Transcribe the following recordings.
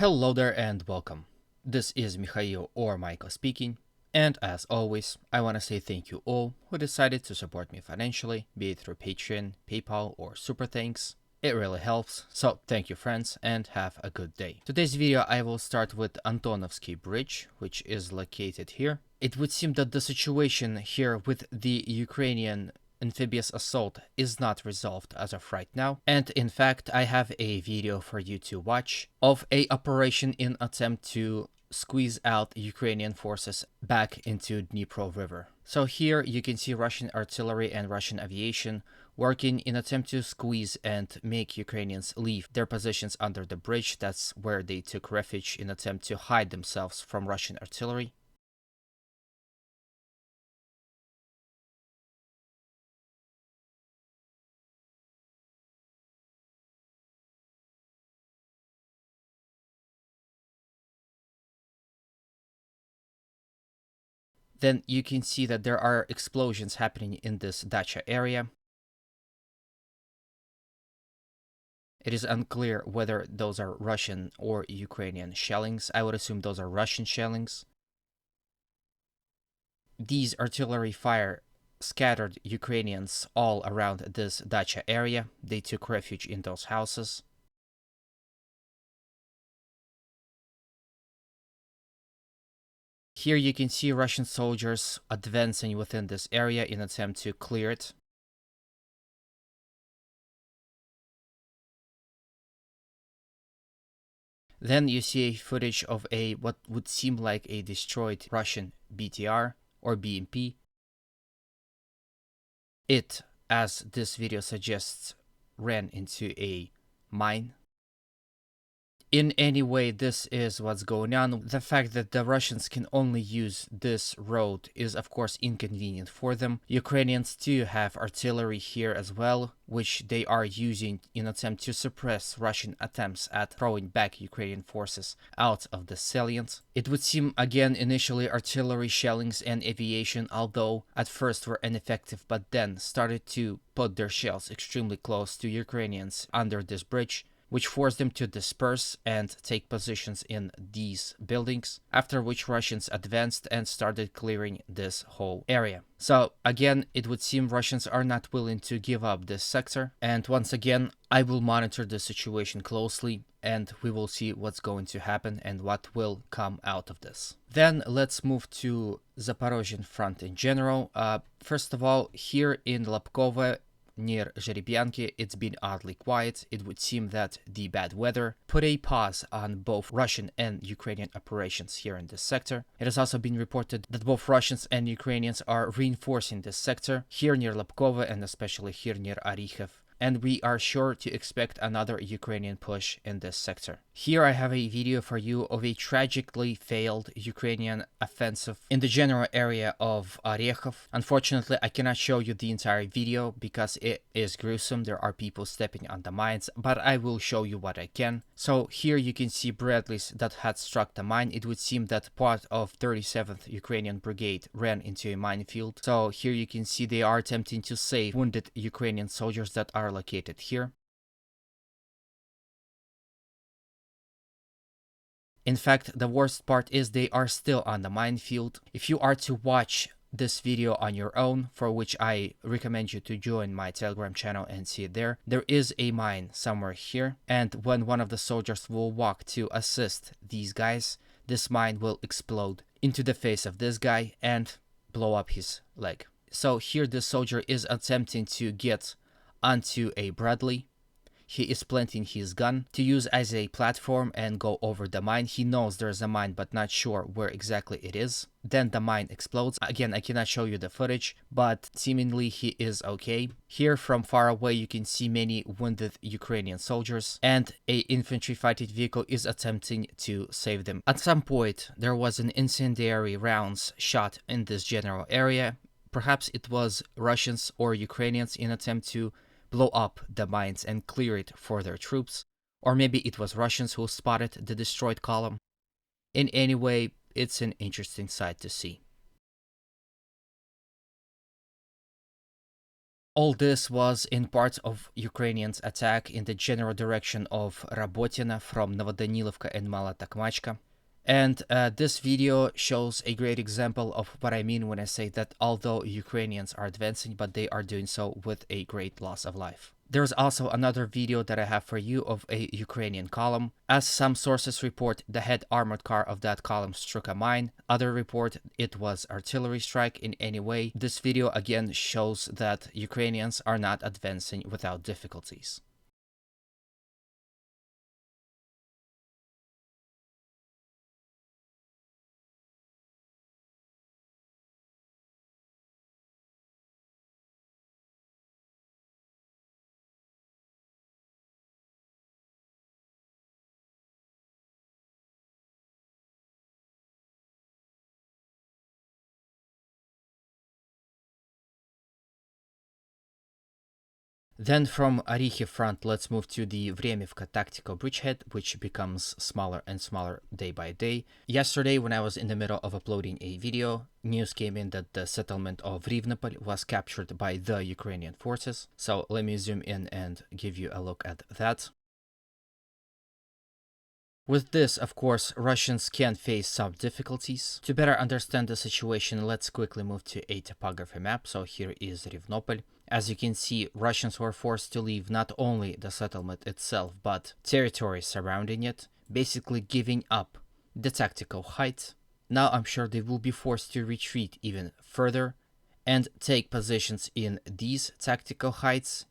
Hello there and welcome. This is Mikhail or Michael speaking, and as always, I want to say thank you all who decided to support me financially, be it through Patreon, PayPal, or Super Thanks. It really helps, so thank you friends and have a good day. Today's video I will start with Antonovsky Bridge, which is located here. It would seem that the situation here with the Ukrainian amphibious assault is not resolved as of right now, and in fact I have a video for you to watch of a operation in attempt to squeeze out Ukrainian forces back into Dnipro River. So here you can see Russian artillery and Russian aviation working in attempt to squeeze and make Ukrainians leave their positions under the bridge. That's where they took refuge in attempt to hide themselves from Russian artillery. Then you can see that there are explosions happening in this dacha area. It is unclear whether those are Russian or Ukrainian shellings. I would assume those are Russian shellings. These artillery fire scattered Ukrainians all around this dacha area. They took refuge in those houses. Here you can see Russian soldiers advancing within this area in attempt to clear it. Then you see a footage of a what would seem like a destroyed Russian BTR or BMP. It, as this video suggests, ran into a mine. In any way, this is what's going on. The fact that the Russians can only use this road is of course inconvenient for them. Ukrainians too have artillery here as well, which they are using in attempt to suppress Russian attempts at throwing back Ukrainian forces out of the salient. It would seem again initially artillery shellings and aviation, although at first were ineffective, but then started to put their shells extremely close to Ukrainians under this bridge, which forced them to disperse and take positions in these buildings, after which Russians advanced and started clearing this whole area. So again, it would seem Russians are not willing to give up this sector, and once again, I will monitor the situation closely and we will see what's going to happen and what will come out of this. Then let's move to Zaporozhian front in general. First of all, here in Lapkovo, near Zherebyanki, it's been oddly quiet. It would seem that the bad weather put a pause on both Russian and Ukrainian operations here in this sector. It has also been reported that both Russians and Ukrainians are reinforcing this sector here near Lapkovo and especially here near Orikhiv. And we are sure to expect another Ukrainian push in this sector. Here I have a video for you of a tragically failed Ukrainian offensive in the general area of Orikhiv. Unfortunately, I cannot show you the entire video because it is gruesome. There are people stepping on the mines, but I will show you what I can. So here you can see Bradleys that had struck the mine. It would seem that part of 37th Ukrainian Brigade ran into a minefield. So here you can see they are attempting to save wounded Ukrainian soldiers that are located here. In fact, the worst part is they are still on the minefield. If you are to watch this video on your own, for which I recommend you to join my Telegram channel and see it there, there is a mine somewhere here, and when one of the soldiers will walk to assist these guys, this mine will explode into the face of this guy and blow up his leg. So here this soldier is attempting to get onto a Bradley. He is planting his gun to use as a platform and go over the mine. He knows there's a mine but not sure where exactly it is. Then the mine explodes. Again, I cannot show you the footage, but seemingly he is okay. Here from far away you can see many wounded Ukrainian soldiers, and a infantry fighting vehicle is attempting to save them. At some point there was an incendiary rounds shot in this general area. Perhaps it was Russians or Ukrainians in attempt to blow up the mines and clear it for their troops, or maybe it was Russians who spotted the destroyed column. In any way, it's an interesting sight to see. All this was in part of Ukrainians' attack in the general direction of Rabotina from Novodanilovka and Mala Takmachka. And this video shows a great example of what I mean when I say that although Ukrainians are advancing, but they are doing so with a great loss of life. There's also another video that I have for you of a Ukrainian column. As some sources report, the head armored car of that column struck a mine. Others report it was artillery strike. In any way, this video again shows that Ukrainians are not advancing without difficulties. Then from Orikhi front, let's move to the Vremivka tactical bridgehead, which becomes smaller and smaller day by day. Yesterday, when I was in the middle of uploading a video, news came in that the settlement of Rivnopol was captured by the Ukrainian forces. So let me zoom in and give you a look at that. With this, of course, Russians can face some difficulties. To better understand the situation, let's quickly move to a topography map. So here is Rivnopol. As you can see, Russians were forced to leave not only the settlement itself, but territory surrounding it, basically giving up the tactical height. Now I'm sure they will be forced to retreat even further and take positions in these tactical heights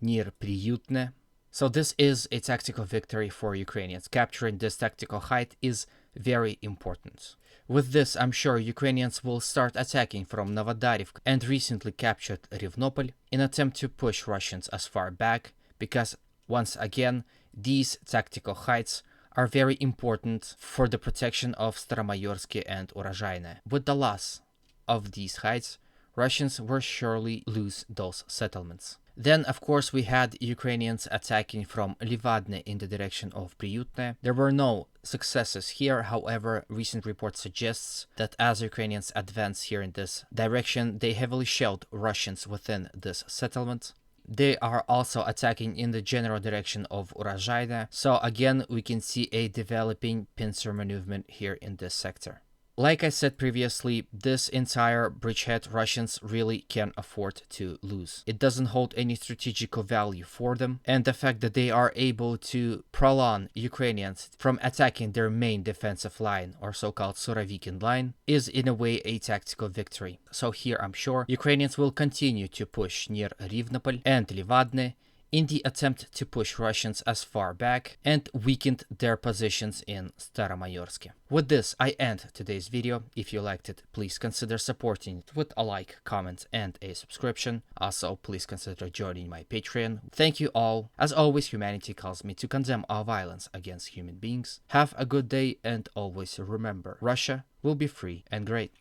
near Priyutne. So this is a tactical victory for Ukrainians. Capturing this tactical height is very important. With this, I'm sure Ukrainians will start attacking from Novodarivka and recently captured Rivnopol in attempt to push Russians as far back, because once again, these tactical heights are very important for the protection of Staromayorsky and Urozhaine. With the loss of these heights, Russians will surely lose those settlements. Then, of course, we had Ukrainians attacking from Livadne in the direction of Priyutne. There were no successes here. However, recent report suggests that as Ukrainians advance here in this direction, they heavily shelled Russians within this settlement. They are also attacking in the general direction of Urozhaine. So again, we can see a developing pincer movement here in this sector. Like I said previously, this entire bridgehead Russians really can't afford to lose. It doesn't hold any strategical value for them, and the fact that they are able to prolong Ukrainians from attacking their main defensive line, or so-called Surovikin line, is in a way a tactical victory. So here I'm sure Ukrainians will continue to push near Rivnopol and Livadne in the attempt to push Russians as far back and weakened their positions in Staromayorsky. With this, I end today's video. If you liked it, please consider supporting it with a like, comment, and a subscription. Also, please consider joining my Patreon. Thank you all. As always, humanity calls me to condemn all violence against human beings. Have a good day, and always remember, Russia will be free and great.